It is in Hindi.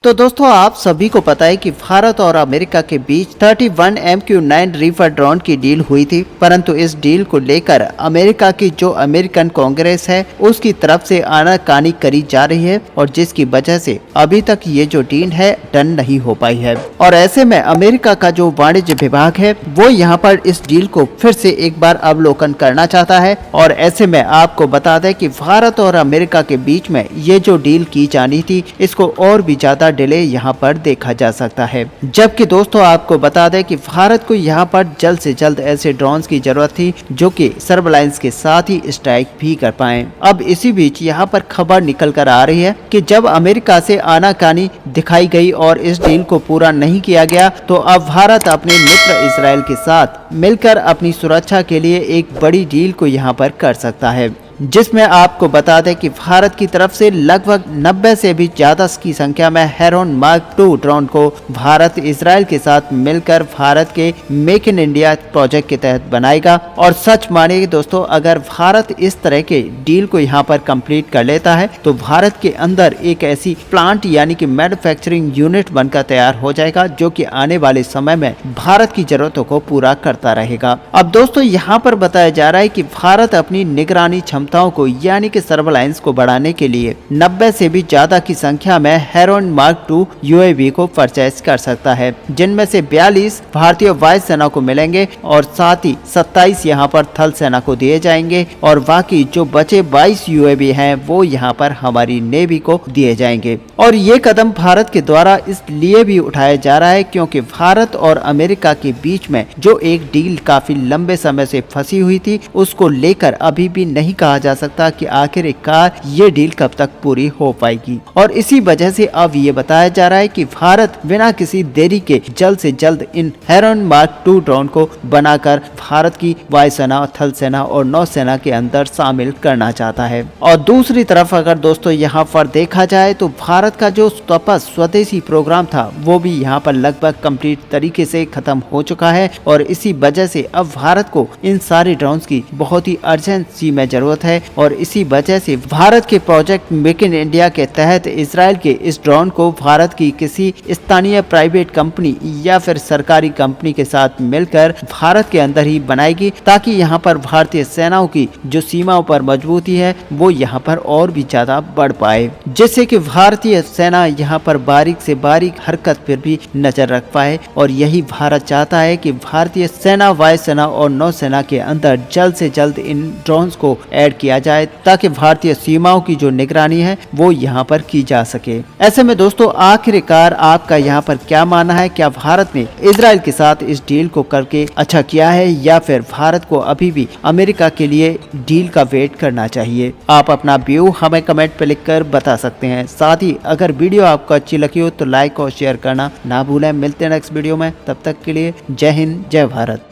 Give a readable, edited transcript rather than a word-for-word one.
तो दोस्तों आप सभी को पता है कि भारत और अमेरिका के बीच 31 MQ-9 रीपर ड्रोन की डील हुई थी, परंतु इस डील को लेकर अमेरिका की जो अमेरिकन कांग्रेस है उसकी तरफ से आनाकानी करी जा रही है और जिसकी वजह से अभी तक ये जो डील है डन नहीं हो पाई है। और ऐसे में अमेरिका का जो वाणिज्य विभाग है वो यहाँ पर इस डील को फिर से एक बार अवलोकन करना चाहता है। और ऐसे में आपको बता दें कि भारत और अमेरिका के बीच में ये जो डील की जानी थी इसको और भी ज्यादा डिले यहाँ पर देखा जा सकता है। जबकि दोस्तों आपको बता दें कि भारत को यहाँ पर जल्द से जल्द ऐसे ड्रोन्स की जरूरत थी जो कि सर्विलांस के साथ ही स्ट्राइक भी कर पाएं। अब इसी बीच यहाँ पर खबर निकल कर आ रही है कि जब अमेरिका से आनाकानी दिखाई गई और इस डील को पूरा नहीं किया गया तो अब भारत अपने मित्र इजराइल के साथ मिलकर अपनी सुरक्षा के लिए एक बड़ी डील को यहाँ पर कर सकता है, जिसमें आपको बता दें कि भारत की तरफ से लगभग 90 से भी ज्यादा की संख्या में हेरॉन मार्क II ड्रोन को भारत इजराइल के साथ मिलकर भारत के मेक इन इंडिया प्रोजेक्ट के तहत बनाएगा। और सच मानिए दोस्तों, अगर भारत इस तरह के डील को यहाँ पर कंप्लीट कर लेता है तो भारत के अंदर एक ऐसी प्लांट यानी कि मैन्युफैक्चरिंग यूनिट बनकर तैयार हो जाएगा जो कि आने वाले समय में भारत की जरूरतों को पूरा करता रहेगा। अब दोस्तों यहाँ पर बताया जा रहा है कि भारत अपनी निगरानी क्षमताओं को यानी कि सर्विलांस को बढ़ाने के लिए 90 से भी ज्यादा की संख्या में हेरॉन मार्क II UAV को परचेज कर सकता है, जिनमें से 42 भारतीय वायु सेना को मिलेंगे और साथ ही 27 यहाँ पर थल सेना को दिए जाएंगे और बाकी जो बचे 22 UAV हैं वो यहाँ पर हमारी नेवी को दिए जाएंगे। और ये कदम भारत के द्वारा इसलिए भी उठाया जा रहा है क्योंकि भारत और अमेरिका के बीच में जो एक डील काफी लंबे समय से फंसी हुई थी उसको लेकर अभी भी नहीं कहा जा सकता कि आखिरकार ये डील कब तक पूरी हो पाएगी। और इसी वजह से अब ये बताया जा रहा है कि भारत बिना किसी देरी के जल्द से जल्द इन हेरॉन मार्क II ड्रोन को बनाकर भारत की वायुसेना, थल सेना और नौसेना के अंदर शामिल करना चाहता है। और दूसरी तरफ अगर दोस्तों यहाँ पर देखा जाए तो भारत का जो तपस स्वदेशी प्रोग्राम था वो भी यहाँ पर लगभग कंप्लीट तरीके से खत्म हो चुका है और इसी वजह से अब भारत को इन सारे ड्रोन्स की बहुत ही अर्जेंसी में जरूरत है। और इसी वजह से भारत के प्रोजेक्ट मेक इन इंडिया के तहत इजराइल के इस ड्रोन को भारत की किसी स्थानीय प्राइवेट कंपनी या फिर सरकारी कंपनी के साथ मिलकर भारत के अंदर ही बनाएगी ताकि यहाँ पर भारतीय सेनाओं की जो सीमाओं पर मजबूती है वो यहाँ पर और भी ज्यादा बढ़ पाए, जिससे कि भारतीय सेना यहाँ पर बारीक से बारीक हरकत पर भी नजर रख पाए। और यही भारत चाहता है कि भारतीय सेना, वायुसेना और नौसेना के अंदर जल्द से जल्द इन ड्रोन्स को ऐड किया जाए ताकि भारतीय सीमाओं की जो निगरानी है वो यहाँ पर की जा सके। ऐसे में दोस्तों आखिरकार आपका यहाँ पर क्या मानना है? क्या भारत ने इजराइल के साथ इस डील को करके अच्छा किया है या फिर भारत को अभी भी अमेरिका के लिए डील का वेट करना चाहिए? आप अपना व्यू हमें कमेंट पे लिखकर बता सकते हैं। साथ ही अगर वीडियो आपको अच्छी लगी हो तो लाइक और शेयर करना ना भूलें। मिलते हैं नेक्स्ट वीडियो में, तब तक के लिए जय हिंद, जय भारत।